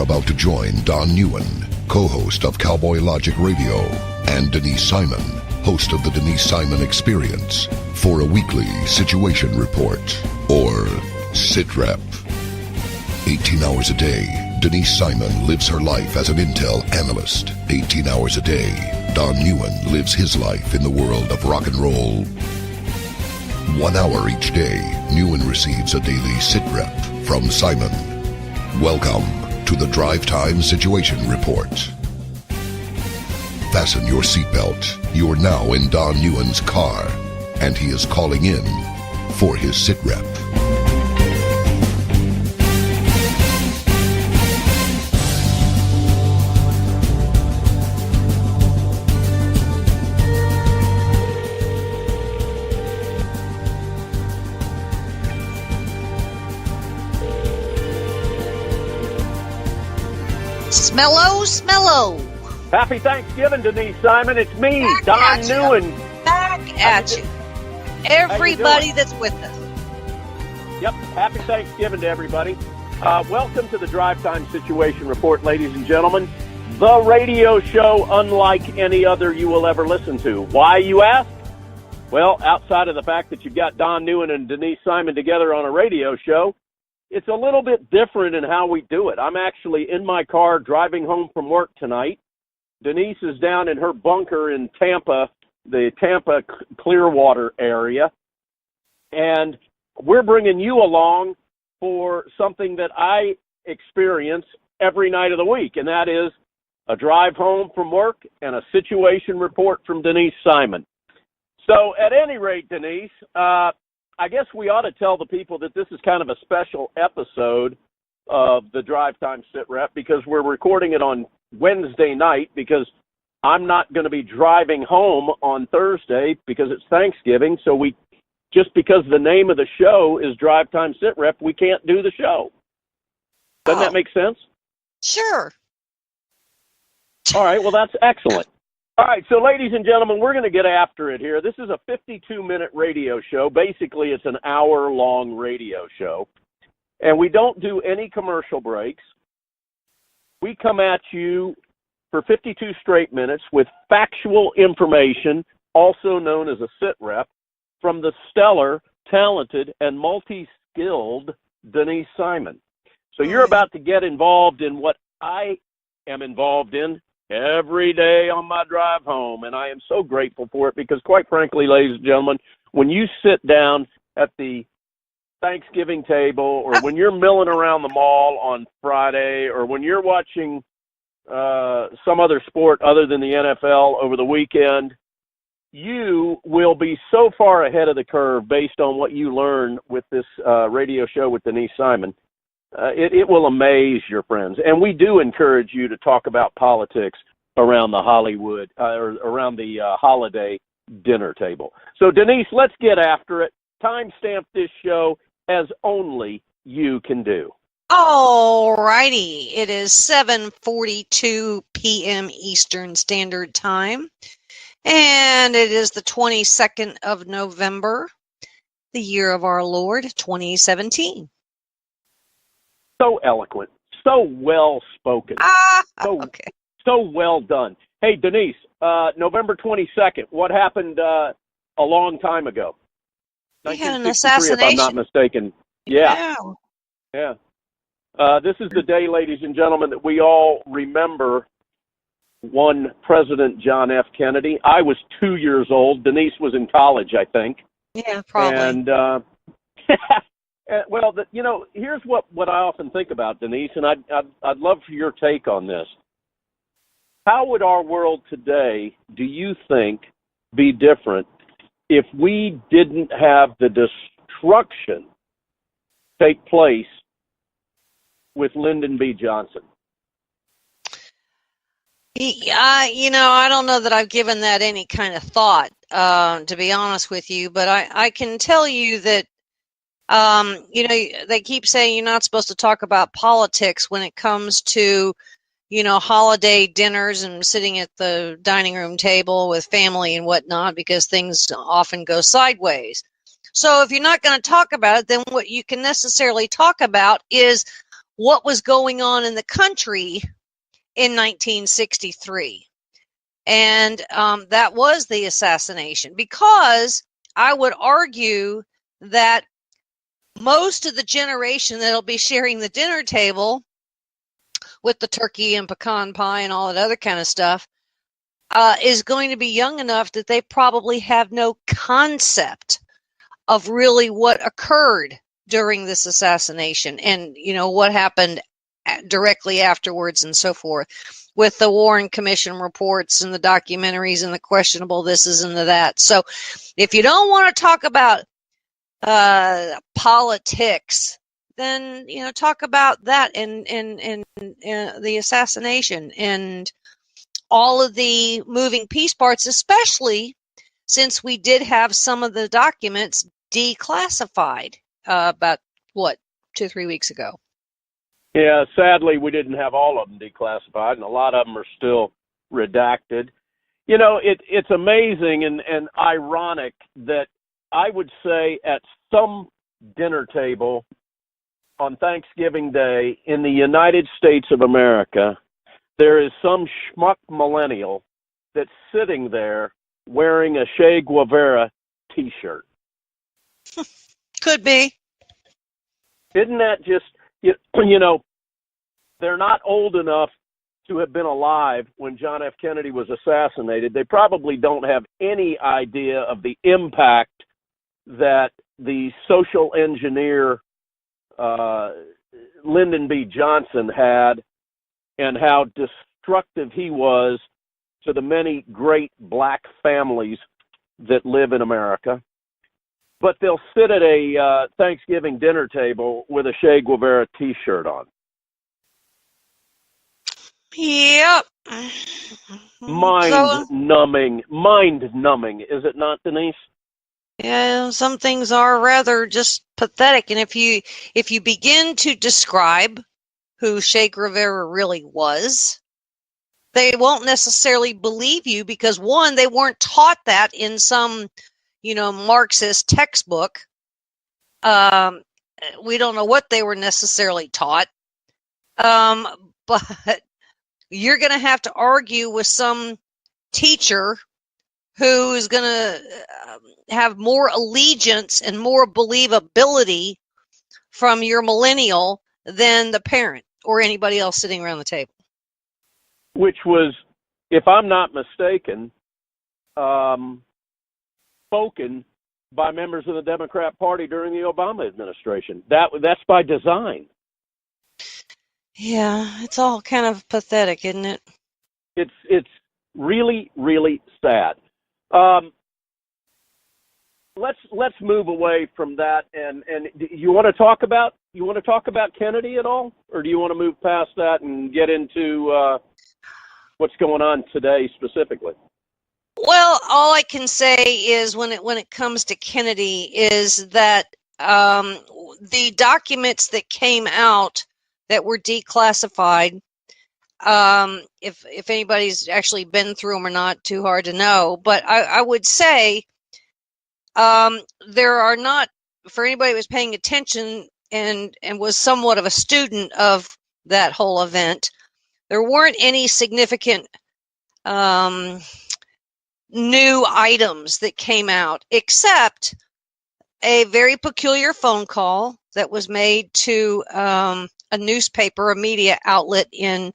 about to join Don Neuen, co-host of Cowboy Logic Radio, and Denise Simon, host of the Denise Simon Experience, for a weekly situation report, or SITREP. 18 hours a day, Denise Simon lives her life as an Intel Analyst. 18 hours a day, Don Neuen lives his life in the world of rock and roll. 1 hour each day, Neuen receives a daily SITREP from Simon. Welcome to the Drive Time Situation Report. Fasten your seatbelt. You're now in Don Neuen's car, and he is calling in for his SITREP. Smello. Happy Thanksgiving, Denise Simon. It's me, Don Neuen. Back at you. Everybody that's with us. Yep. Happy Thanksgiving to everybody. Welcome to the Drive Time Situation Report, ladies and gentlemen. The radio show unlike any other you will ever listen to. Why, you ask? Well, outside of the fact that you've got Don Neuen and Denise Simon together on a radio show, it's a little bit different in how we do it. I'm actually in my car driving home from work tonight. Denise is down in her bunker in Tampa, the Tampa Clearwater area. And we're bringing you along for something that I experience every night of the week, and that is a drive home from work and a situation report from Denise Simon. So at any rate, Denise, I guess we ought to tell the people that this is kind of a special episode of the Drive Time Sit Rep because we're recording it on Wednesday night because I'm not going to be driving home on Thursday because it's Thanksgiving. So just because the name of the show is Drive Time Sit Rep, we can't do the show. Doesn't that make sense? Sure. All right. Well, that's excellent. All right, so ladies and gentlemen, we're going to get after it here. This is a 52-minute radio show. Basically, it's an hour-long radio show. And we don't do any commercial breaks. We come at you for 52 straight minutes with factual information, also known as a sit rep, from the stellar, talented, and multi-skilled Denise Simon. So you're about to get involved in what I am involved in every day on my drive home, and I am so grateful for it because, quite frankly, ladies and gentlemen, when you sit down at the Thanksgiving table or when you're milling around the mall on Friday or when you're watching some other sport other than the NFL over the weekend, you will be so far ahead of the curve based on what you learn with this radio show with Denise Simon. It will amaze your friends. And we do encourage you to talk about politics around the Hollywood, or around the holiday dinner table. So, Denise, let's get after it. Timestamp this show as only you can do. All righty. It is 7:42 p.m. Eastern Standard Time. And it is the 22nd of November, the year of our Lord, 2017. So eloquent, so well spoken, so well done. Hey, Denise, November 22nd, what happened a long time ago? We had an assassination. If I'm not mistaken. Yeah. This is the day, ladies and gentlemen, that we all remember one President John F. Kennedy. I was 2 years old. Denise was in college, I think. Yeah, probably. And well, here's what I often think about, Denise, and I'd love for your take on this. How would our world today, do you think, be different if we didn't have the destruction take place with Lyndon B. Johnson? I don't know that I've given that any kind of thought, to be honest with you, but I can tell you that they keep saying you're not supposed to talk about politics when it comes to, holiday dinners and sitting at the dining room table with family and whatnot, because things often go sideways. So if you're not going to talk about it, then what you can necessarily talk about is what was going on in the country in 1963. And that was the assassination, because I would argue that most of the generation that'll be sharing the dinner table with the turkey and pecan pie and all that other kind of stuff is going to be young enough that they probably have no concept of really what occurred during this assassination and, what happened directly afterwards and so forth, with the Warren Commission reports and the documentaries and the questionable thises and the that. So if you don't want to talk about politics, then talk about that and the assassination and all of the moving piece parts, especially since we did have some of the documents declassified about 2-3 weeks ago. Yeah, sadly, we didn't have all of them declassified, and a lot of them are still redacted. It's amazing and ironic that I would say at some dinner table on Thanksgiving Day in the United States of America, there is some schmuck millennial that's sitting there wearing a Che Guevara T-shirt. Could be. Isn't that just, they're not old enough to have been alive when John F. Kennedy was assassinated. They probably don't have any idea of the impact that the social engineer Lyndon B. Johnson had and how destructive he was to the many great black families that live in America. But they'll sit at a Thanksgiving dinner table with a Che Guevara T-shirt on. Yep. Mind-numbing, is it not, Denise? Yeah, some things are rather just pathetic. And if you begin to describe who Che Guevara really was, they won't necessarily believe you because, one, they weren't taught that in some, Marxist textbook. We don't know what they were necessarily taught. But you're going to have to argue with some teacher who is going to have more allegiance and more believability from your millennial than the parent or anybody else sitting around the table. Which was, if I'm not mistaken, spoken by members of the Democrat Party during the Obama administration. That's by design. Yeah, it's all kind of pathetic, isn't it? It's really, really sad. Let's move away from that, and you want to talk about Kennedy at all, or do you want to move past that and get into what's going on today specifically? Well, all I can say is when it comes to Kennedy is that the documents that came out that were declassified, if anybody's actually been through them or not, too hard to know. But I would say there are not, for anybody who was paying attention and was somewhat of a student of that whole event, there weren't any significant new items that came out, except a very peculiar phone call that was made to a newspaper, a media outlet in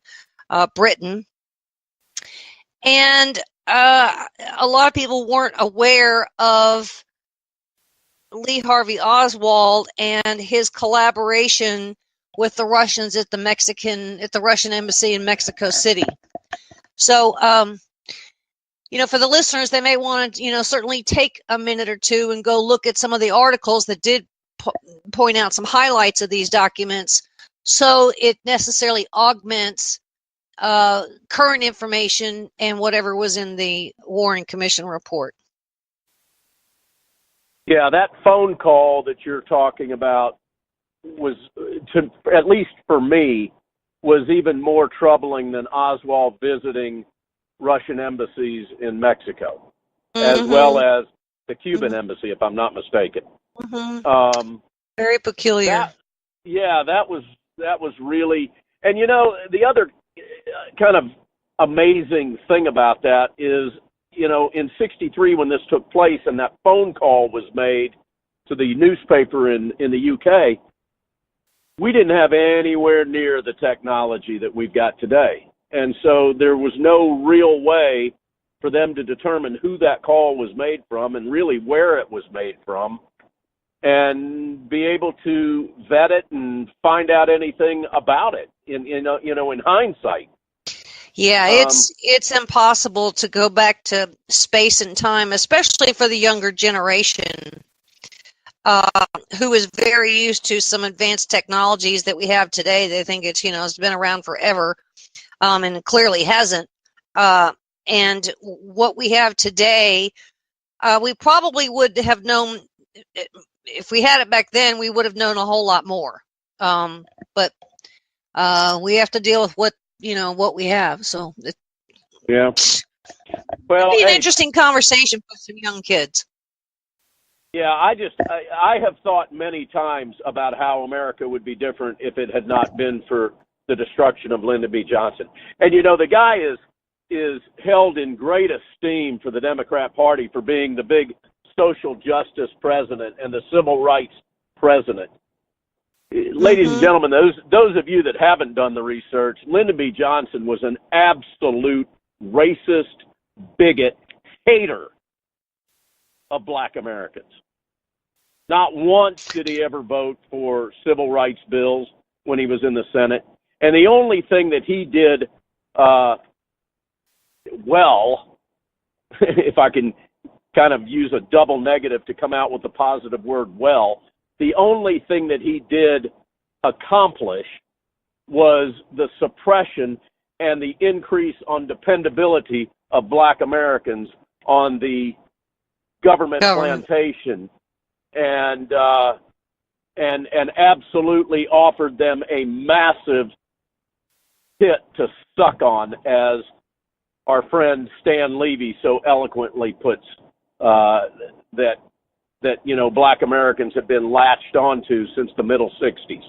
Britain. And a lot of people weren't aware of Lee Harvey Oswald and his collaboration with the Russians at the Russian embassy in Mexico City. So, for the listeners, they may want to, certainly take a minute or two and go look at some of the articles that did point out some highlights of these documents, so it necessarily augments current information and whatever was in the Warren Commission report. Yeah, that phone call that you're talking about was, at least for me, was even more troubling than Oswald visiting Russian embassies in Mexico, as well as the Cuban embassy, if I'm not mistaken. Very peculiar. That was really, and you know, the other kind of amazing thing about that is, you know, in '63 when this took place and that phone call was made to the newspaper in the UK, we didn't have anywhere near the technology that we've got today. And so there was no real way for them to determine who that call was made from and really where it was made from and be able to vet it and find out anything about it in hindsight. Yeah, it's impossible to go back to space and time, especially for the younger generation, who is very used to some advanced technologies that we have today. They think it's been around forever, and it clearly hasn't. And what we have today, we probably would have known, if we had it back then, we would have known a whole lot more. But we have to deal with what we have. So yeah, well, it'd be an interesting conversation for some young kids. Yeah, I have thought many times about how America would be different if it had not been for the destruction of Lyndon B. Johnson. And the guy is held in great esteem for the Democrat Party for being the big social justice president and the civil rights president. Ladies and gentlemen, those of you that haven't done the research, Lyndon B. Johnson was an absolute racist, bigot, hater of black Americans. Not once did he ever vote for civil rights bills when he was in the Senate. And the only thing that he did well, if I can kind of use a double negative to come out with the positive word well, the only thing that he did accomplish was the suppression and the increase on dependability of black Americans on the government plantation, and absolutely offered them a massive pit to suck on, as our friend Stan Levy so eloquently puts that black Americans have been latched onto since the middle 60s.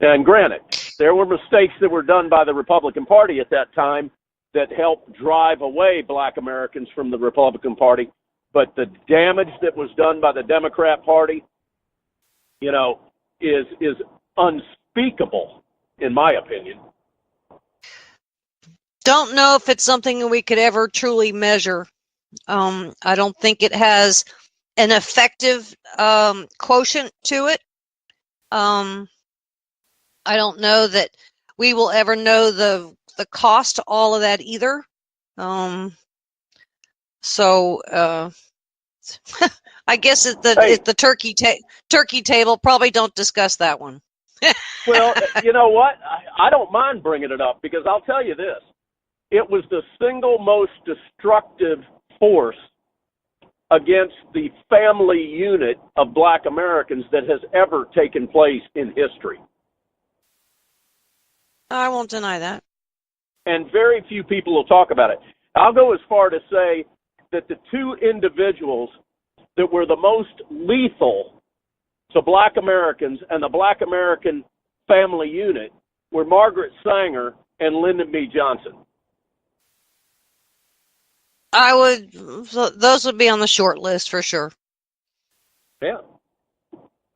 And granted, there were mistakes that were done by the Republican Party at that time that helped drive away black Americans from the Republican Party. But the damage that was done by the Democrat Party, is unspeakable, in my opinion. Don't know if it's something that we could ever truly measure. I don't think it has an effective quotient to it. I don't know that we will ever know the cost to all of that either. So I guess at the turkey table, probably don't discuss that one. Well, you know what? I don't mind bringing it up, because I'll tell you this. It was the single most destructive force against the family unit of black Americans that has ever taken place in history. I won't deny that. And very few people will talk about it. I'll go as far to say that the two individuals that were the most lethal to black Americans and the black American family unit were Margaret Sanger and Lyndon B. Johnson. Those would be on the short list for sure. Yeah.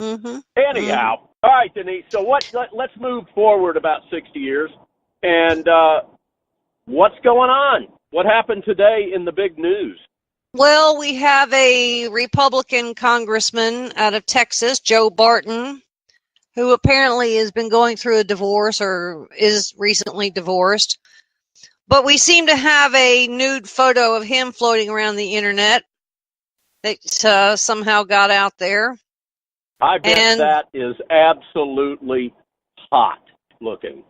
Anyhow, all right, Denise. So let's move forward about 60 years, and what's going on? What happened today in the big news? Well, we have a Republican congressman out of Texas, Joe Barton, who apparently has been going through a divorce or is recently divorced. But we seem to have a nude photo of him floating around the internet that somehow got out there. I bet that is absolutely hot looking.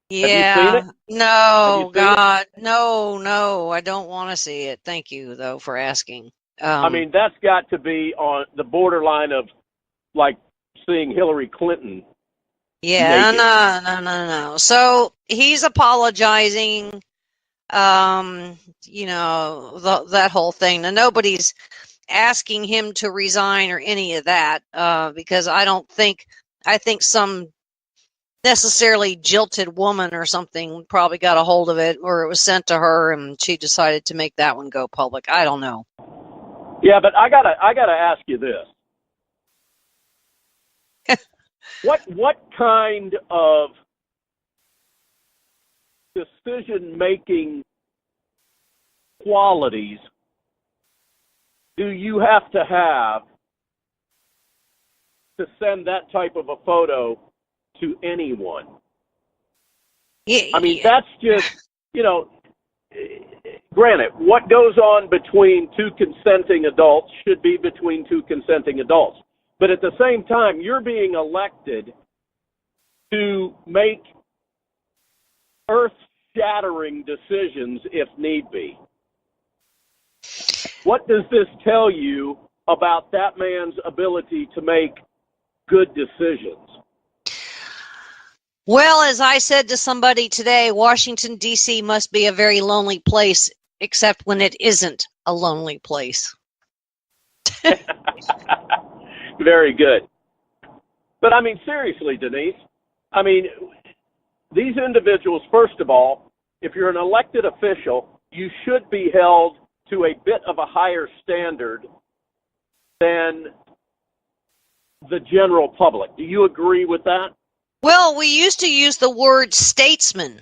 Yeah. Have you seen it? No, God. No, I don't want to see it. Thank you, though, for asking. I mean, that's got to be on the borderline of, like, seeing Hillary Clinton. Yeah, no. So he's apologizing, that whole thing. Now, nobody's asking him to resign or any of that, because I think some necessarily jilted woman or something probably got a hold of it, or it was sent to her and she decided to make that one go public. I don't know. Yeah, but I gotta ask you this. What kind of decision-making qualities do you have to send that type of a photo to anyone? Yeah, I mean, that's just, granted, what goes on between two consenting adults should be between two consenting adults. But at the same time, you're being elected to make earth-shattering decisions if need be. What does this tell you about that man's ability to make good decisions? Well, as I said to somebody today, Washington, D.C. must be a very lonely place, except when it isn't a lonely place. Very good. But I mean, seriously, Denise, I mean, these individuals, first of all, if you're an elected official, you should be held to a bit of a higher standard than the general public. Do you agree with that? Well, we used to use the word statesman.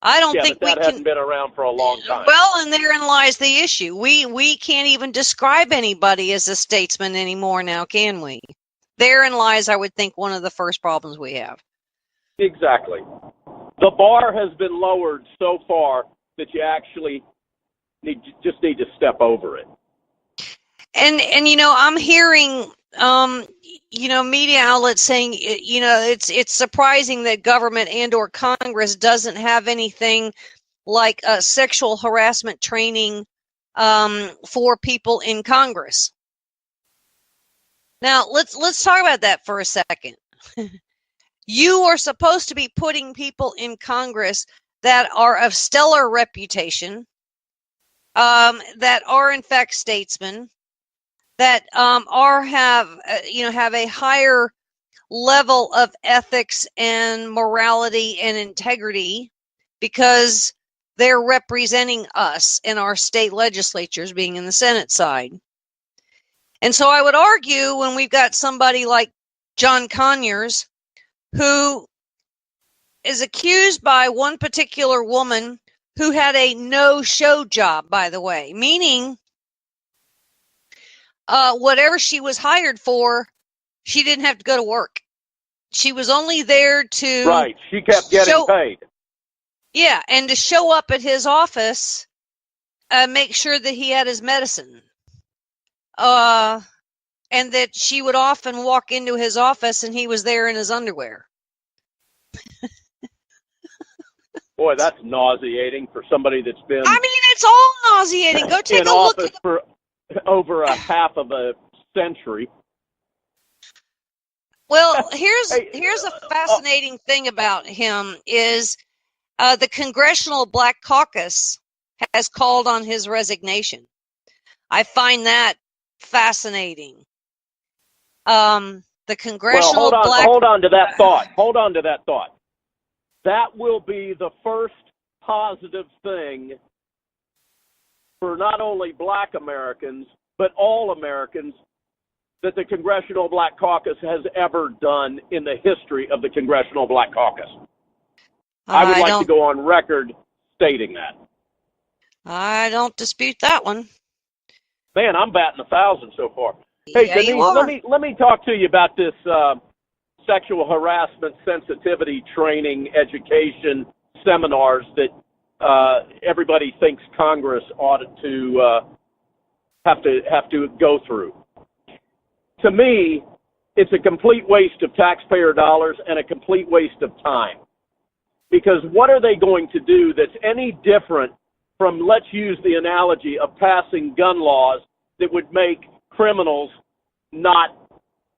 I don't think but that hasn't been around for a long time. Well, and therein lies the issue. We can't even describe anybody as a statesman anymore now, can we? Therein lies, I would think, one of the first problems we have. Exactly. The bar has been lowered so far that you actually just need to step over it. And I'm hearing media outlets saying, it's surprising that government and or Congress doesn't have anything like sexual harassment training for people in Congress. Now, let's talk about that for a second. You are supposed to be putting people in Congress that are of stellar reputation, that are in fact statesmen, that have a higher level of ethics and morality and integrity, because they're representing us in our state legislatures, being in the Senate side. And so I would argue, when we've got somebody like John Conyers, who is accused by one particular woman who had a no-show job, by the way, meaning whatever she was hired for, she didn't have to go to work. She was only there to... Right, she kept getting paid. Yeah, and to show up at his office, make sure that he had his medicine. And that she would often walk into his office and he was there in his underwear. Boy, that's nauseating for somebody that's been... I mean, it's all nauseating. Go take a look at... for over a half of a century. Well, here's a fascinating thing about him is the Congressional Black Caucus has called on his resignation. I find that fascinating. The Congressional Hold on to that thought. That will be the first positive thing for not only Black Americans, but all Americans, that the Congressional Black Caucus has ever done in the history of the Congressional Black Caucus. I would like to go on record stating that. I don't dispute that one. Man, I'm batting 1,000 so far. Hey, Yeah, Denise, let me talk to you about this sexual harassment sensitivity training education seminars that everybody thinks Congress ought to have to go through. To me, it's a complete waste of taxpayer dollars and a complete waste of time. Because what are they going to do that's any different from, let's use the analogy of passing gun laws that would make criminals not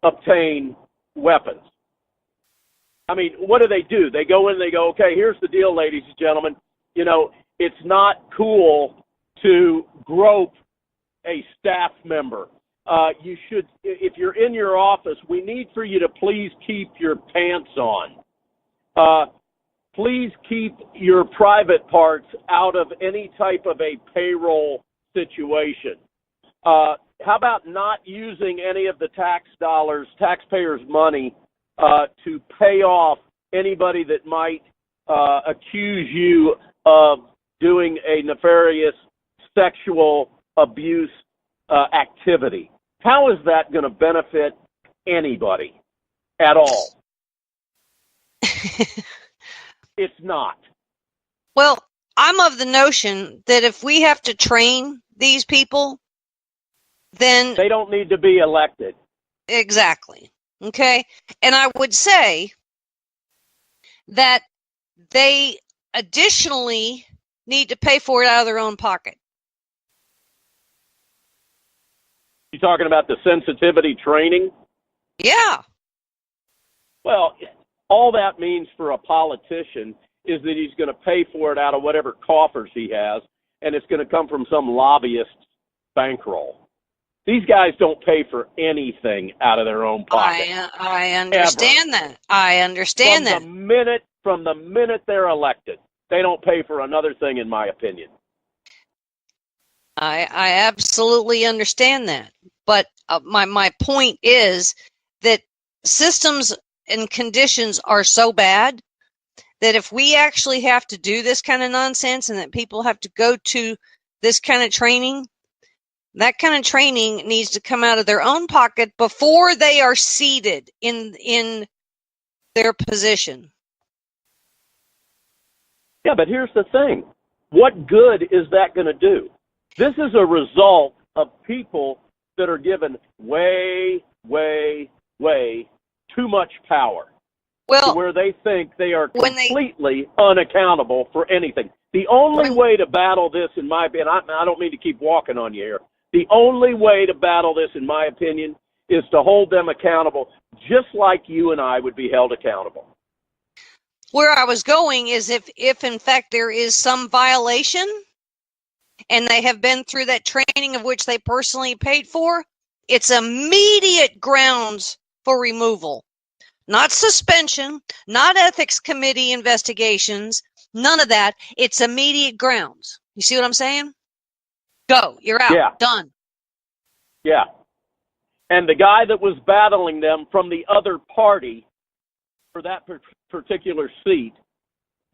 obtain weapons? I mean, what do? They go in and they go, okay, here's the deal, ladies and gentlemen. It's not cool to grope a staff member. you should, if you're in your office, we need for you to please keep your pants on. Please keep your private parts out of any type of a payroll situation. How about not using any of the tax dollars, taxpayers' money, to pay off anybody that might accuse you of doing a nefarious sexual abuse activity? How is that going to benefit anybody at all? It's not. Well, I'm of the notion that if we have to train these people, then They don't need to be elected. exactly. Okay. And I would say that they additionally need to pay for it out of their own pocket. You talking about the sensitivity training? Yeah. Well, all that means for a politician is that he's going to pay for it out of whatever coffers he has, and it's going to come from some lobbyist's bankroll. These guys don't pay for anything out of their own pocket. I understand that. I understand that. From the minute they're elected, they don't pay for another thing, in my opinion. I absolutely understand that. But my point is that systems and conditions are so bad that if we actually have to do this kind of nonsense and that people have to go to this kind of training, that kind of training needs to come out of their own pocket before they are seated in their position. Yeah, but here's the thing. What good is that going to do? This is a result of people that are given way, way, way too much power, to where they think they are completely unaccountable for anything. The only way to battle this, in my opinion, I don't mean to keep walking on you here, the only way to battle this, in my opinion, is to hold them accountable just like you and I would be held accountable. Where I was going is if in fact there is some violation and they have been through that training of which they personally paid for, it's immediate grounds for removal. Not suspension, not ethics committee investigations, none of that. It's immediate grounds. You see what I'm saying? Go, you're out, Yeah. done. Yeah. And the guy that was battling them from the other party for that particular seat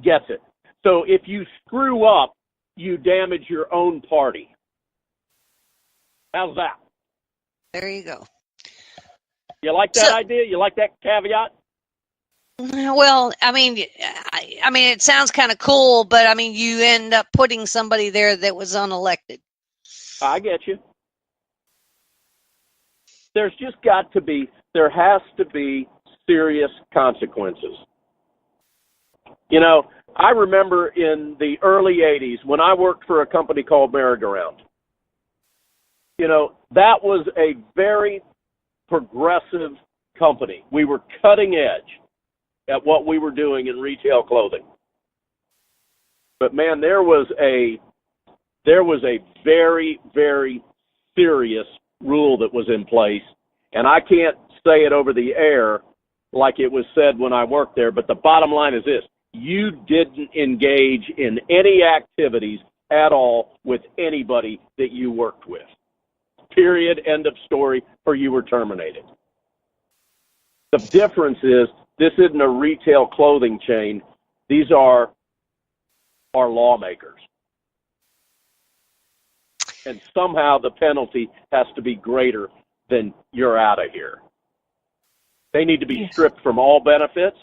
gets it. So if you screw up, you damage your own party. How's that? There you go. You like that idea? You like that caveat? Well, I mean, it sounds kind of cool, but I mean, you end up putting somebody there that was unelected. I get you. There has to be serious consequences. You know, I remember in the early 80s when I worked for a company called Merry-Go-Round. You know, that was a very progressive company. We were cutting edge at what we were doing in retail clothing. But man, there was a very, very serious rule that was in place, and I can't say it over the air like it was said when I worked there, but the bottom line is this: you didn't engage in any activities at all with anybody that you worked with. Period, end of story, or you were terminated. The difference is this isn't a retail clothing chain. These are lawmakers. And somehow the penalty has to be greater than you're out of here. They need to be stripped from all benefits.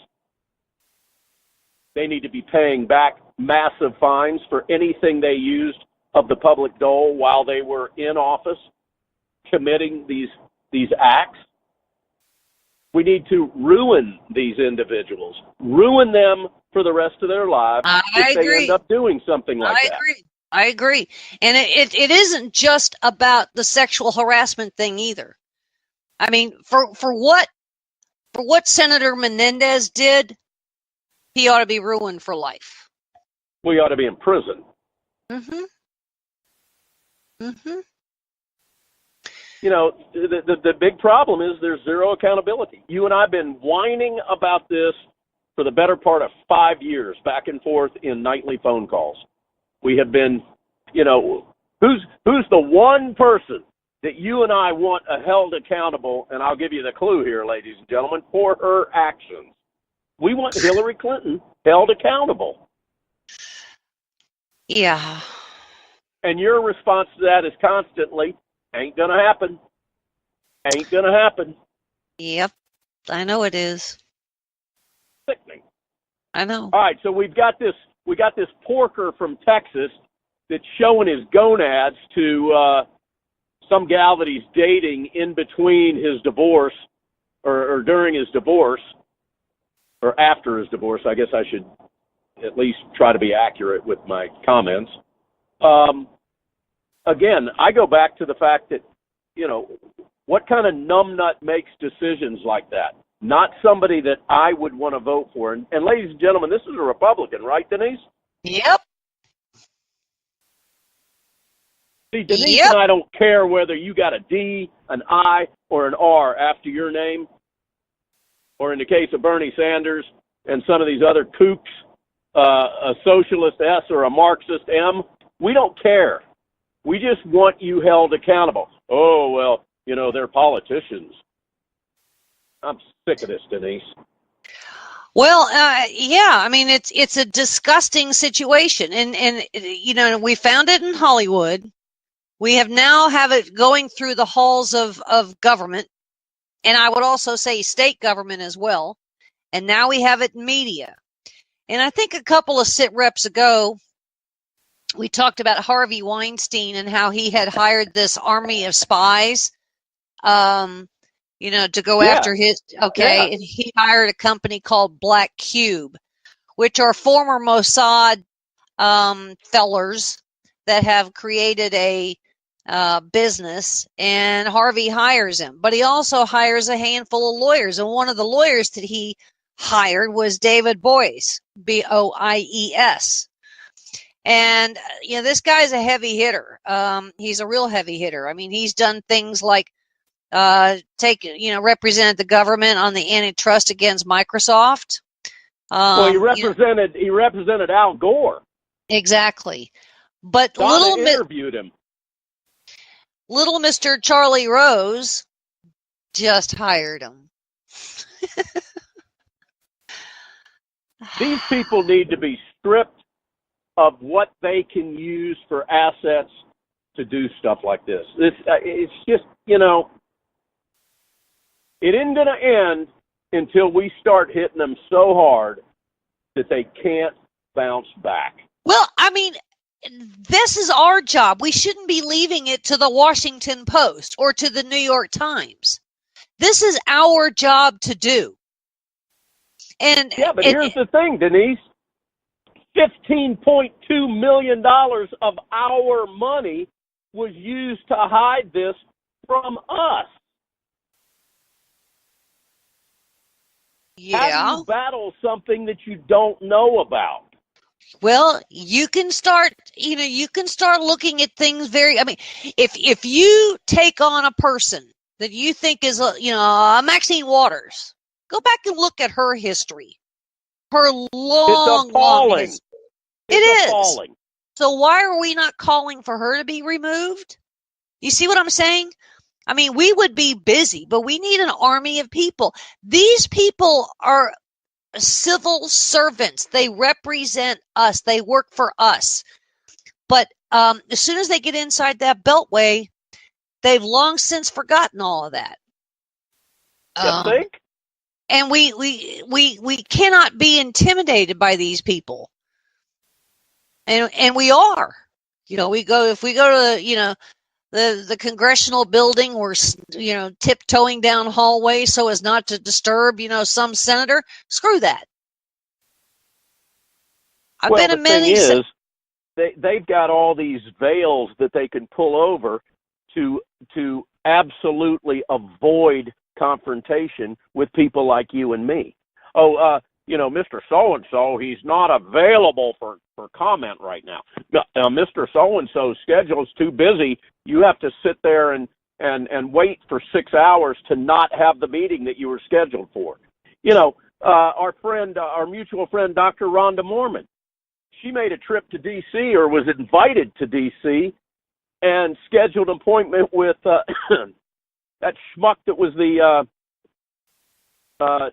They need to be paying back massive fines for anything they used of the public dole while they were in office committing these acts. We need to ruin these individuals, ruin them for the rest of their lives if they end up doing something like that. I agree. And it isn't just about the sexual harassment thing either. I mean, for what Senator Menendez did, he ought to be ruined for life. We ought to be in prison. Mm-hmm. Mm-hmm. the big problem is there's zero accountability. You and I have been whining about this for the better part of 5 years, back and forth in nightly phone calls. We have been, who's the one person that you and I want held accountable, and I'll give you the clue here, ladies and gentlemen, for her actions. We want Hillary Clinton held accountable. Yeah. And your response to that is constantly, ain't going to happen. Ain't going to happen. Yep. I know it is. Sickening. I know. All right, so we got this porker from Texas that's showing his gonads to some gal that he's dating in between his divorce or during his divorce or after his divorce. I guess I should at least try to be accurate with my comments. Again, I go back to the fact that, what kind of numbnut makes decisions like that? Not somebody that I would want to vote for. And ladies and gentlemen, this is a Republican, right, Denise? Yep. See, Denise and I don't care whether you got a D, an I, or an R after your name, or in the case of Bernie Sanders and some of these other kooks, a socialist S or a Marxist M. We don't care. We just want you held accountable. Oh, well, they're politicians. I'm sick of this, Denise. Well, yeah. I mean, it's a disgusting situation, and we found it in Hollywood. We have it going through the halls of government, and I would also say state government as well. And now we have it in media. And I think a couple of SITREPs ago, we talked about Harvey Weinstein and how he had hired this army of spies, to go after his, and he hired a company called Black Cube, which are former Mossad fellers that have created a business, and Harvey hires him. But he also hires a handful of lawyers, and one of the lawyers that he hired was David Boies, Boies. And, this guy's a heavy hitter. He's a real heavy hitter. I mean, he's done things like represented the government on the antitrust against Microsoft. Well, he represented Al Gore. Exactly. But Donna interviewed him. Little Mr. Charlie Rose just hired him. These people need to be stripped of what they can use for assets to do stuff like this. It's just, it isn't going to end until we start hitting them so hard that they can't bounce back. Well, I mean, this is our job. We shouldn't be leaving it to the Washington Post or to the New York Times. This is our job to do. And but here's the thing, Denise. $15.2 million of our money was used to hide this from us. Yeah. How do you battle something that you don't know about? Well, you can start looking at things if you take on a person that you think is, Maxine Waters, go back and look at her history. Her long history. It's appalling. So why are we not calling for her to be removed? You see what I'm saying? I mean, we would be busy, but we need an army of people. These people are civil servants. They represent us. They work for us. But as soon as they get inside that beltway, they've long since forgotten all of that. You think? And we cannot be intimidated by these people. And we are. If we go to the congressional building, we're tiptoeing down hallway so as not to disturb some senator. Screw that. I've been a many. They've got all these veils that they can pull over to absolutely avoid confrontation with people like you and me. Mr. So-and-so, he's not available for comment right now. Mr. So-and-so's schedule is too busy. You have to sit there and and wait for 6 hours to not have the meeting that you were scheduled for. You know, our mutual friend, Dr. Rhonda Mormon, she made a trip to D.C. or was invited to D.C. and scheduled an appointment with that schmuck that was the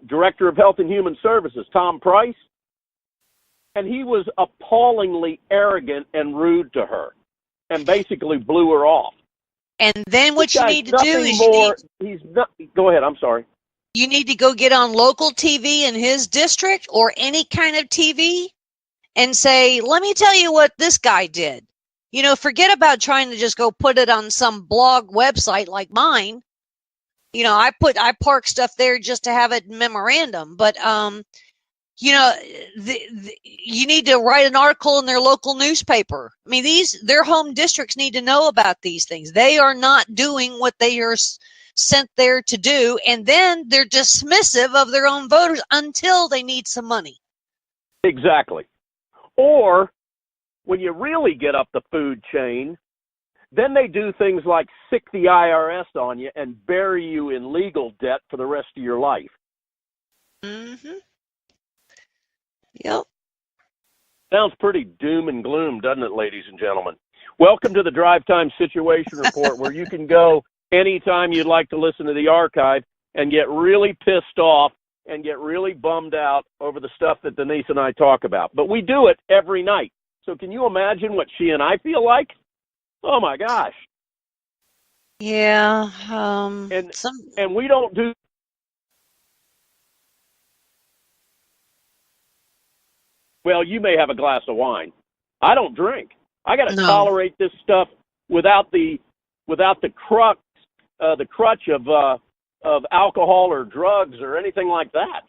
Director of Health and Human Services, Tom Price. And he was appallingly arrogant and rude to her and basically blew her off. And then what you need to do is go ahead, I'm sorry. You need to go get on local TV in his district or any kind of TV and say, let me tell you what this guy did. You know, forget about trying to just go put it on some blog website like mine. You know, I park stuff there just to have it in memorandum, but, you know, you need to write an article in their local newspaper. I mean, their home districts need to know about these things. They are not doing what they are sent there to do, and then they're dismissive of their own voters until they need some money. Exactly. Or when you really get up the food chain, then they do things like sick the IRS on you and bury you in legal debt for the rest of your life. Mm-hmm. Yep. Sounds pretty doom and gloom, doesn't it, ladies and gentlemen? Welcome to the Drive Time Situation Report, where you can go anytime you'd like to listen to the archive and get really pissed off and get really bummed out over the stuff that Denise and I talk about. But we do it every night. So can you imagine what she and I feel like? Oh, my gosh. Yeah. And we don't do. Well, you may have a glass of wine. I don't drink. I got to tolerate this stuff without the crutch of alcohol or drugs or anything like that.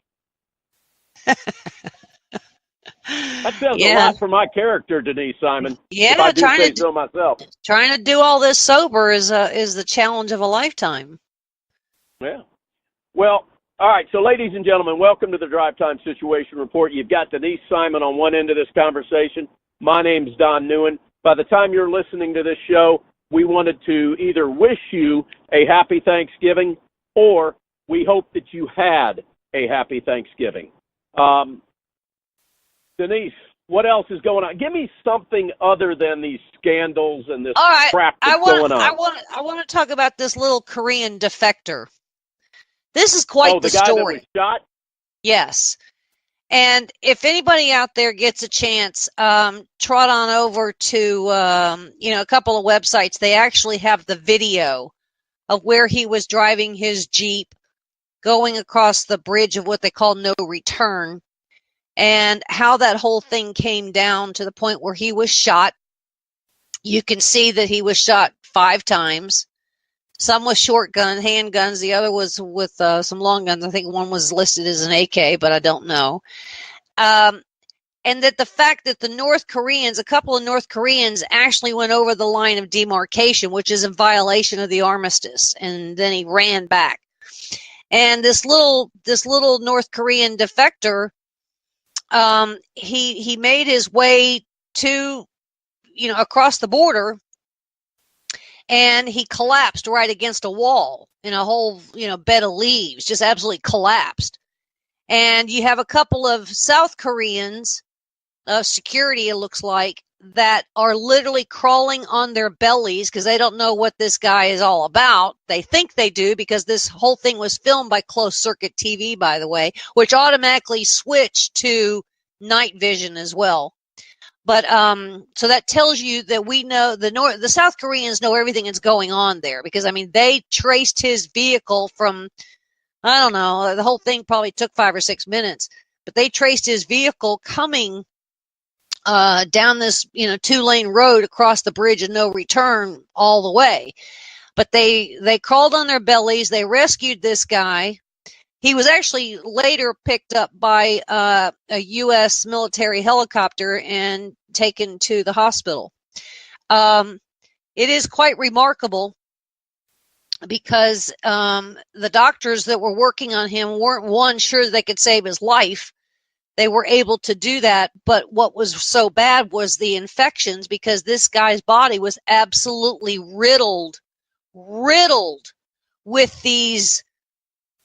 That says a lot for my character, Denise Simon. Yeah, if I do say so myself. Trying to do all this sober is the challenge of a lifetime. Yeah. Well, all right. So, ladies and gentlemen, welcome to the Drive Time Situation Report. You've got Denise Simon on one end of this conversation. My name's Don Neuen. By the time you're listening to this show, we wanted to either wish you a happy Thanksgiving or we hope that you had a happy Thanksgiving. Denise, what else is going on? Give me something other than these scandals and this crap that's going on. I want to talk about this little Korean defector. This is quite the story. Guy that was shot? Yes. And if anybody out there gets a chance, trot on over to a couple of websites. They actually have the video of where he was driving his Jeep going across the bridge of what they call no return, and how that whole thing came down to the point where he was shot. You can see that he was shot 5 times. Some with shotgun handguns. The other was with some long guns. I think one was listed as an AK, but I don't know. And that the fact that a couple of North Koreans actually went over the line of demarcation, which is in violation of the armistice, and then he ran back. And this little North Korean defector, he made his way to, across the border, and he collapsed right against a wall in a whole, bed of leaves, just absolutely collapsed. And you have a couple of South Koreans, security, it looks like, that are literally crawling on their bellies because they don't know what this guy is all about. They think they do because this whole thing was filmed by closed circuit TV, by the way, which automatically switched to night vision as well. But so that tells you that we know the South Koreans know everything that's going on there, because they traced his vehicle from, I don't know, the whole thing probably took 5 or 6 minutes, but they traced his vehicle coming down this 2-lane road across the bridge of no return all the way. But they crawled on their bellies. They rescued this guy. He was actually later picked up by a U.S. military helicopter and taken to the hospital. It is quite remarkable because the doctors that were working on him weren't sure they could save his life. They were able to do that, but what was so bad was the infections, because this guy's body was absolutely riddled riddled with these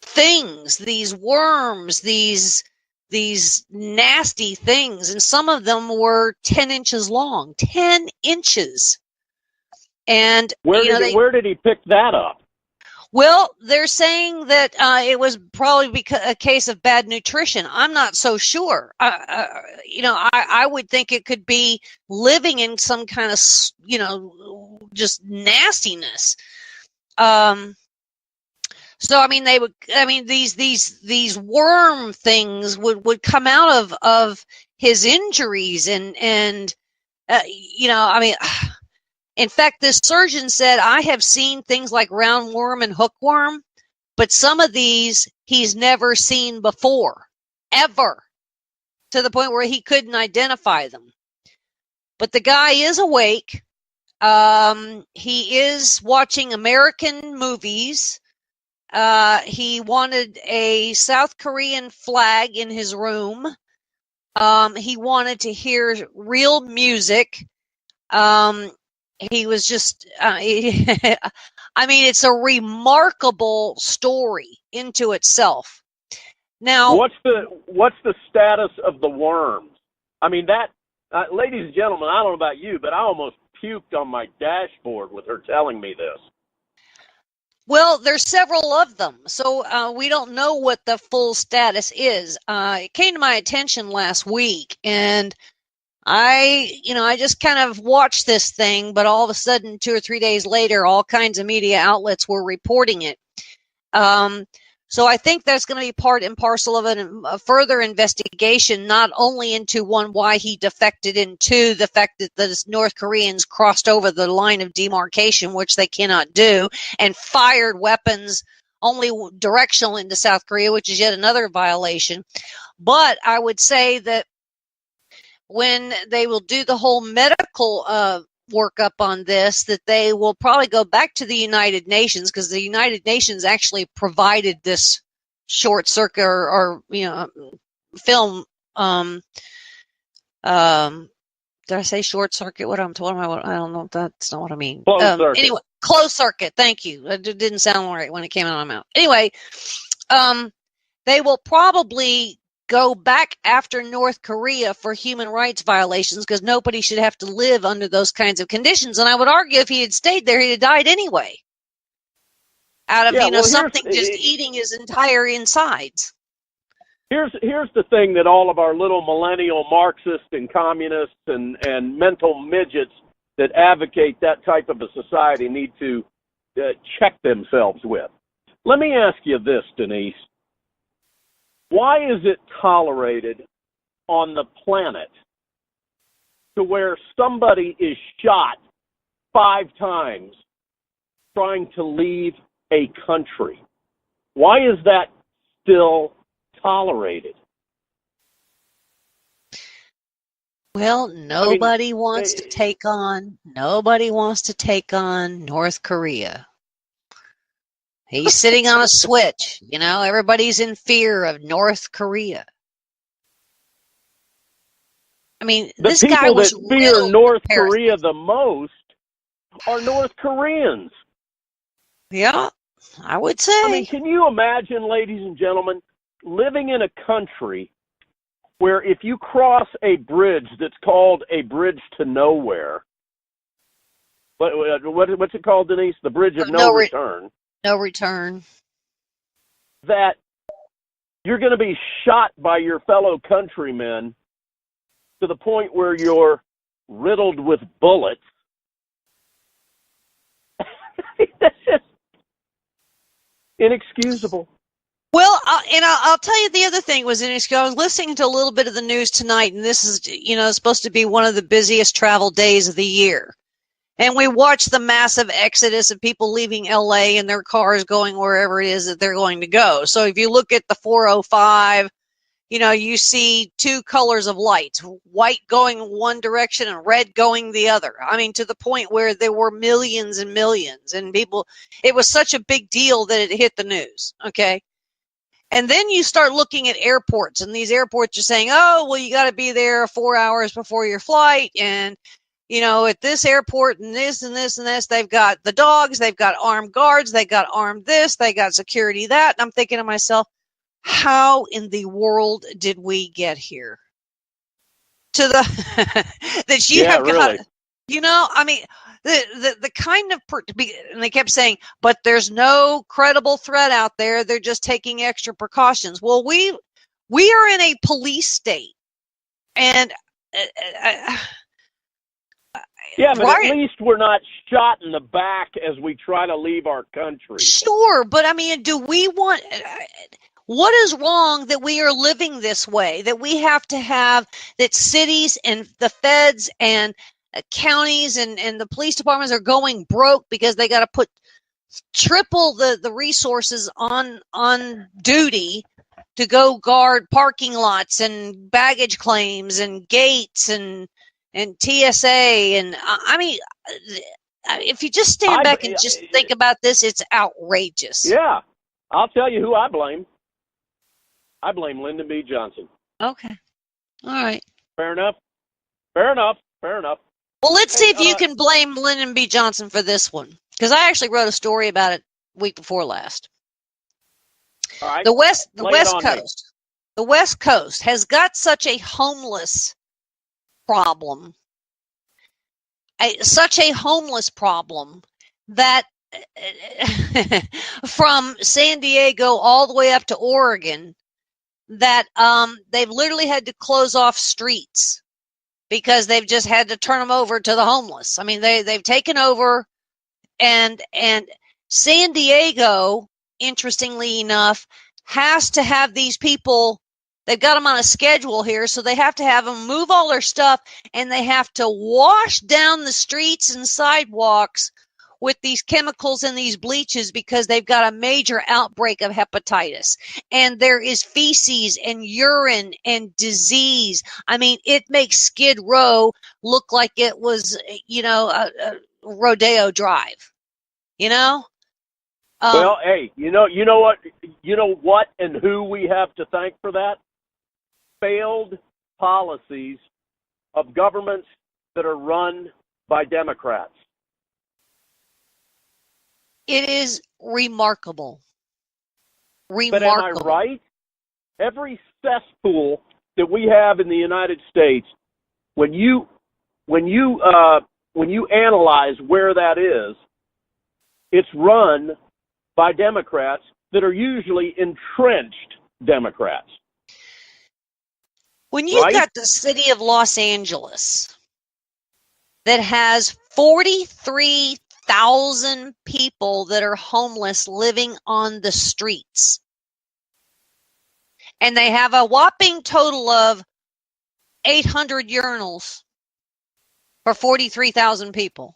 things, these worms, these nasty things, and some of them were 10 inches long. 10 inches. And where did he pick that up? Well, they're saying that it was probably a case of bad nutrition. I'm not so sure. I would think it could be living in some kind of, just nastiness. So these worm things would come out of his injuries and in fact, this surgeon said, I have seen things like roundworm and hookworm, but some of these he's never seen before, ever, to the point where he couldn't identify them. But the guy is awake. He is watching American movies. He wanted a South Korean flag in his room. He wanted to hear real music. He was just, it's a remarkable story into itself. Now, what's the status of the worms? Ladies and gentlemen, I don't know about you, but I almost puked on my dashboard with her telling me this. Well, there's several of them, so we don't know what the full status is. It came to my attention last week, and I just kind of watched this thing, but all of a sudden, 2 or 3 days later, all kinds of media outlets were reporting it. So I think that's going to be part and parcel of a further investigation, not only into why he defected, and two, the fact that the North Koreans crossed over the line of demarcation, which they cannot do, and fired weapons only directional into South Korea, which is yet another violation. But I would say that when they will do the whole medical workup on this, that they will probably go back to the United Nations, because the United Nations actually provided this short circuit or film. Did I say short circuit? I don't know. That's not what I mean. Anyway, closed circuit. Thank you. It didn't sound right when it came out of my mouth. Anyway, they will probably go back after North Korea for human rights violations, because nobody should have to live under those kinds of conditions. And I would argue if he had stayed there, he'd have died anyway. Out of something just eating his entire insides. Here's the thing that all of our little millennial Marxists and communists and mental midgets that advocate that type of a society need to check themselves with. Let me ask you this, Denise. Why is it tolerated on the planet to where somebody is shot 5 times trying to leave a country? Why is that still tolerated? Well, nobody wants to take on North Korea. He's sitting on a switch. Everybody's in fear of North Korea. This guy was the people that fear North Korea the most are North Koreans. Yeah, I would say. Can you imagine, ladies and gentlemen, living in a country where if you cross a bridge that's called a bridge to nowhere, what's it called, Denise? The bridge of no return. No return. That you're going to be shot by your fellow countrymen to the point where you're riddled with bullets. That's just inexcusable. Well, I'll tell you the other thing was inexcusable. I was listening to a little bit of the news tonight, and this is, supposed to be one of the busiest travel days of the year. And we watch the massive exodus of people leaving LA in their cars going wherever it is that they're going to go. So if you look at the 405, you see 2 colors of lights, white going one direction and red going the other. To the point where there were millions and millions, and people, it was such a big deal that it hit the news. Okay. And then you start looking at airports, and these airports are saying, oh, well, you got to be there 4 hours before your flight. And at this airport and this and this and this, they've got the dogs, they've got armed guards, they got armed this, they got security that. And I'm thinking to myself, how in the world did we get here? To the that you have got, really. I mean, the kind of, and they kept saying, but there's no credible threat out there. They're just taking extra precautions. Well, we are in a police state, and yeah, but at least we're not shot in the back as we try to leave our country. Sure, but I mean, do we want? What is wrong that we are living this way? That we have to have that cities and the feds and counties and the police departments are going broke because they got to put triple the resources on duty to go guard parking lots and baggage claims and gates and TSA. And I mean, if you just stand back and just think about this, it's outrageous. Yeah, I'll tell you who I blame. I blame Lyndon B. Johnson. Okay. All right. Fair enough. Fair enough. Fair enough. Well, let's see if you can blame Lyndon B. Johnson for this one, because I actually wrote a story about it week before last. All right. The West Coast has got such a homeless problem, that from San Diego all the way up to Oregon, that they've literally had to close off streets because they've just had to turn them over to the homeless. I mean, they've taken over, and San Diego, interestingly enough, has to have these people. They've got them on a schedule here, so they have to have them move all their stuff, and they have to wash down the streets and sidewalks with these chemicals and these bleaches because they've got a major outbreak of hepatitis. And there is feces and urine and disease. I mean, it makes Skid Row look like it was, a rodeo drive, Well, hey, you know what and who we have to thank for that? Failed policies of governments that are run by Democrats. It is remarkable. But am I right? Every cesspool that we have in the United States, when you analyze where that is, it's run by Democrats that are usually entrenched Democrats. When you've got the city of Los Angeles that has 43,000 people that are homeless living on the streets, and they have a whopping total of 800 urinals for 43,000 people.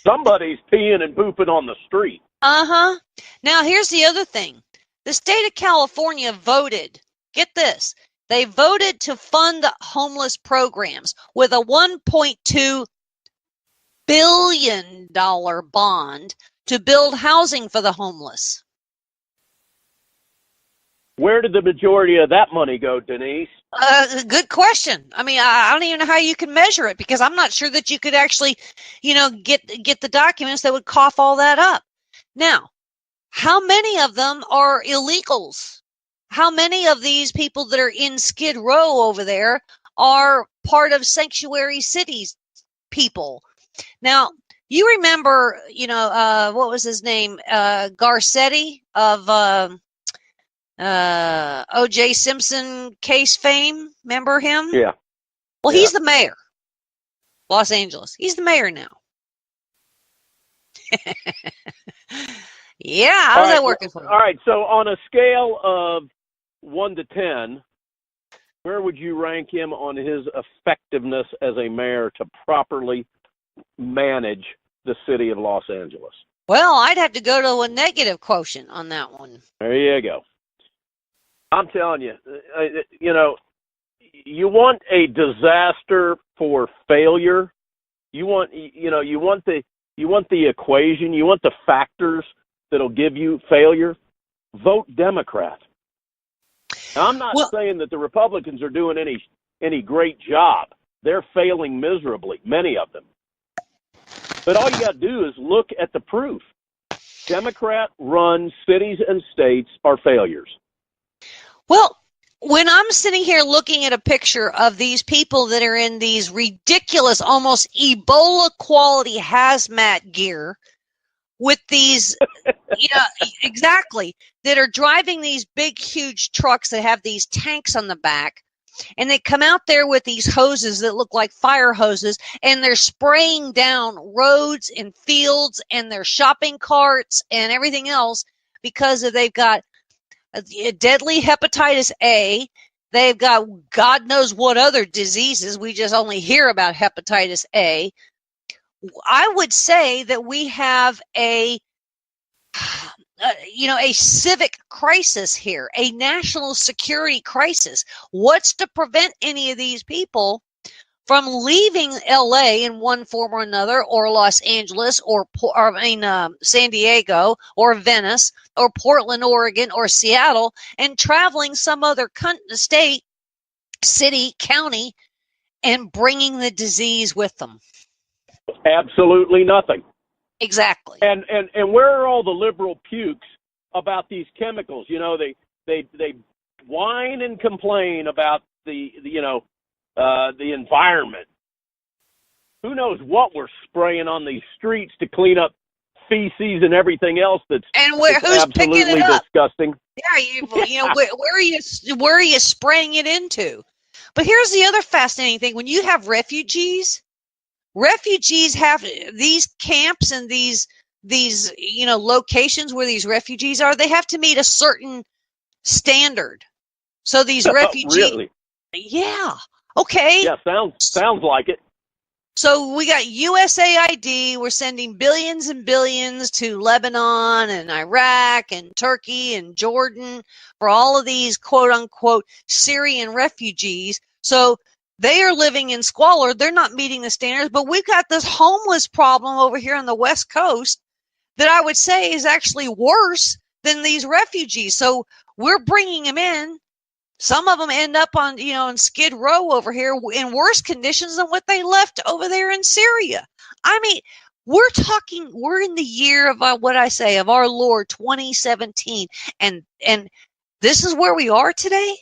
Somebody's peeing and pooping on the street. Uh-huh. Now, here's the other thing. The state of California voted, get this, they voted to fund homeless programs with a $1.2 billion bond to build housing for the homeless. Where did the majority of that money go, Denise? Good question. I mean, I don't even know how you can measure it, because I'm not sure that you could actually, get the documents that would cough all that up. Now, how many of them are illegals? How many of these people that are in Skid Row over there are part of sanctuary cities people? Now, you remember, what was his name? Garcetti of O.J. Simpson case fame. Remember him? Yeah. Well, he's the mayor. Los Angeles. He's the mayor now. Yeah, how's that working for you? All right, so on a scale of 1 to 10, where would you rank him on his effectiveness as a mayor to properly manage the city of Los Angeles? Well, I'd have to go to a negative quotient on that one. There you go. I'm telling you, you want a disaster for failure. You want the equation. You want the factors that'll give you failure. Vote Democrat. Now, I'm not saying that the Republicans are doing any any great job. They're failing miserably, many of them. But all you got to do is look at the proof. Democrat-run cities and states are failures. Well, when I'm sitting here looking at a picture of these people that are in these ridiculous, almost Ebola quality hazmat gear with these, exactly, that are driving these big, huge trucks that have these tanks on the back, and they come out there with these hoses that look like fire hoses, and they're spraying down roads and fields and their shopping carts and everything else because they've got deadly hepatitis A. They've got God knows what other diseases. We just only hear about hepatitis A. I would say that we have a civic crisis here, a national security crisis. What's to prevent any of these people from leaving LA in one form or another, or Los Angeles, or San Diego, or Venice, or Portland, Oregon, or Seattle, and traveling some other state, city, county, and bringing the disease with them? Absolutely nothing. Exactly. And where are all the liberal pukes about these chemicals? They whine and complain about the environment. Who knows what we're spraying on these streets to clean up feces and everything else that's who's picking it up? Disgusting. Yeah, where are you spraying it into? But here's the other fascinating thing: when you have refugees have these camps and these locations where these refugees are. They have to meet a certain standard. So these refugees, really? Yeah. Okay. Yeah, sounds like it. So we got USAID. We're sending billions and billions to Lebanon and Iraq and Turkey and Jordan for all of these quote unquote Syrian refugees. So they are living in squalor. They're not meeting the standards, but we've got this homeless problem over here on the West Coast that I would say is actually worse than these refugees. So we're bringing them in. Some of them end up on, in Skid Row over here in worse conditions than what they left over there in Syria. I mean, we're in the year of of our Lord 2017, and this is where we are today.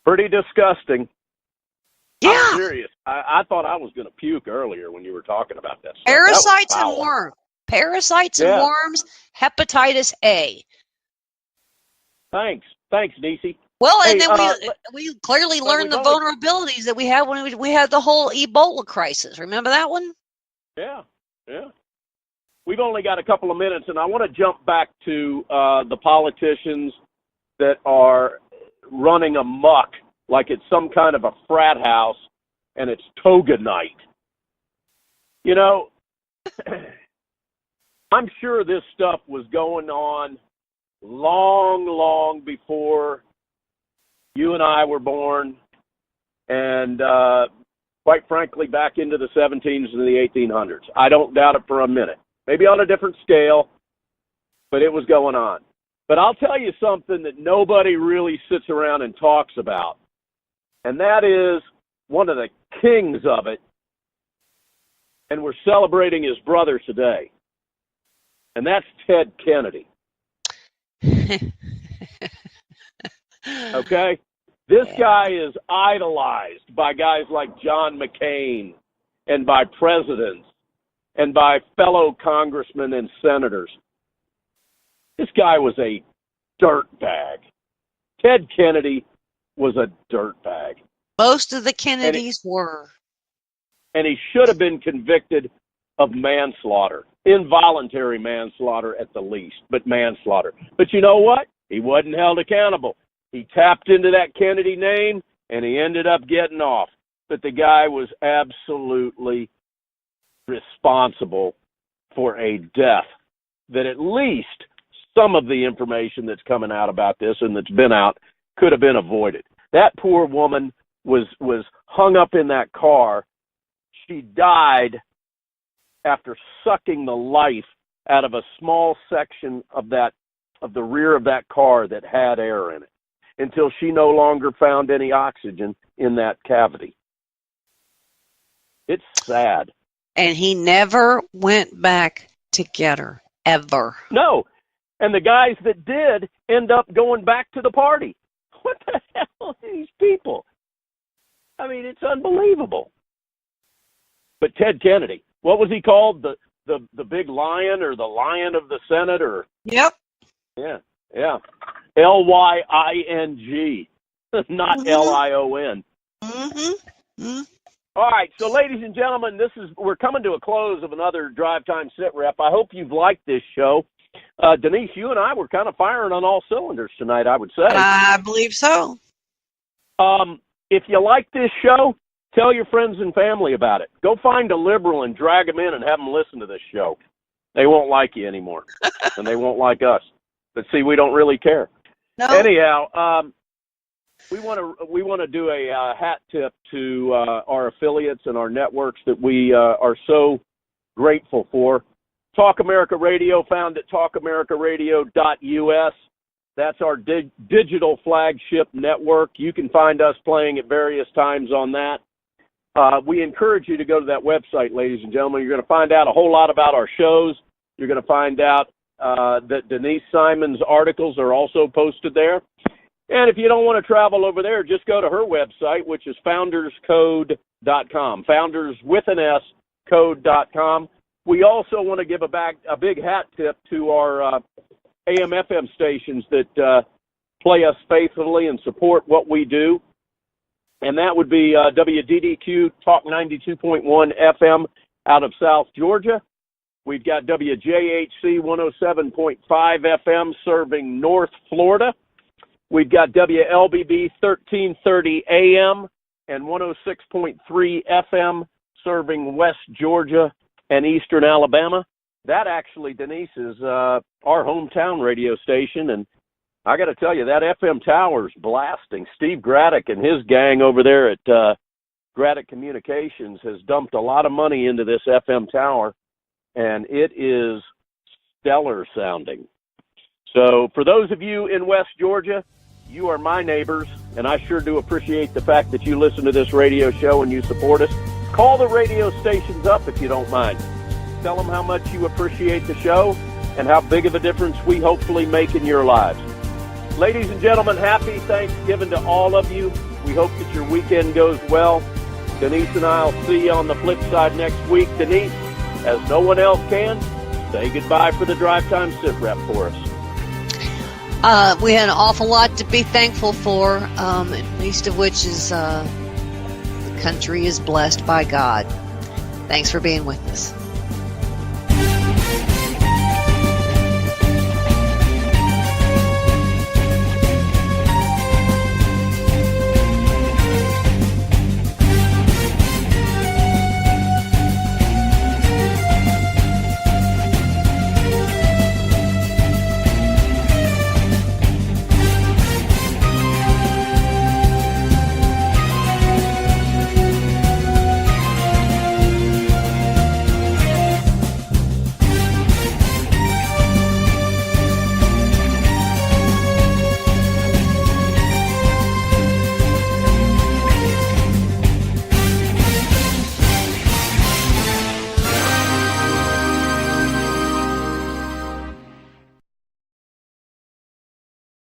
Pretty disgusting. Yeah. I'm serious. I thought I was going to puke earlier when you were talking about that stuff. Parasites and worms. Parasites and worms, hepatitis A. Thanks, Nisi. Well, and then we clearly learned the vulnerabilities that we had when we had the whole Ebola crisis. Remember that one? Yeah. We've only got a couple of minutes, and I want to jump back to the politicians that are running amok like it's some kind of a frat house and it's toga night. I'm sure this stuff was going on long before you and I were born, and quite frankly, back into the 1700s and the 1800s. I don't doubt it for a minute. Maybe on a different scale, but it was going on. But I'll tell you something that nobody really sits around and talks about, and that is one of the kings of it, and we're celebrating his brother today, and that's Ted Kennedy. Okay? This guy is idolized by guys like John McCain and by presidents and by fellow congressmen and senators. This guy was a dirtbag. Ted Kennedy was a dirtbag. Most of the Kennedys were. And he should have been convicted of manslaughter, involuntary manslaughter at the least, but manslaughter. But you know what? He wasn't held accountable. He tapped into that Kennedy name, and he ended up getting off. But the guy was absolutely responsible for a death that at least some of the information that's coming out about this and that's been out could have been avoided. That poor woman was hung up in that car. She died after sucking the life out of a small section of the rear of that car that had air in it. until she no longer found any oxygen in that cavity. It's sad. And he never went back to get her, ever. No. And the guys that did end up going back to the party. What the hell are these people? I mean, it's unbelievable. But Ted Kennedy, what was he called? The big lion, or the lion of the Senate, or? Yep. Yeah. Lying, not LION. Mm-hmm. All right, so ladies and gentlemen, we're coming to a close of another Drive Time Sit Rep. I hope you've liked this show. Denise, you and I were kind of firing on all cylinders tonight, I would say. I believe so. If you like this show, tell your friends and family about it. Go find a liberal and drag them in and have them listen to this show. They won't like you anymore, and they won't like us. But see, we don't really care. No. Anyhow, we want to do a hat tip to our affiliates and our networks that we are so grateful for. Talk America Radio, found at talkamericaradio.us. That's our digital flagship network. You can find us playing at various times on that. We encourage you to go to that website, ladies and gentlemen. You're going to find out a whole lot about our shows. You're going to find out that Denise Simon's articles are also posted there. And if you don't want to travel over there, just go to her website, which is founderscode.com, founders with an S, code.com. We also want to give a big hat tip to our AM/FM stations that play us faithfully and support what we do. And that would be WDDQ Talk 92.1 FM out of South Georgia. We've got WJHC 107.5 FM serving North Florida. We've got WLBB 1330 AM and 106.3 FM serving West Georgia and Eastern Alabama. That actually, Denise, is our hometown radio station, and I got to tell you, that FM tower's blasting. Steve Graddick and his gang over there at Graddick Communications has dumped a lot of money into this FM tower, and it is stellar sounding. So for those of you in West Georgia, you are my neighbors, and I sure do appreciate the fact that you listen to this radio show and you support us. Call the radio stations up if you don't mind. Tell them how much you appreciate the show and how big of a difference we hopefully make in your lives. Ladies and gentlemen, happy Thanksgiving to all of you. We hope that your weekend goes well. Denise and I will see you on the flip side next week. Denise, as no one else can, say goodbye for the Drive Time Sit Rep for us. We had an awful lot to be thankful for, least of which is the country is blessed by God. Thanks for being with us.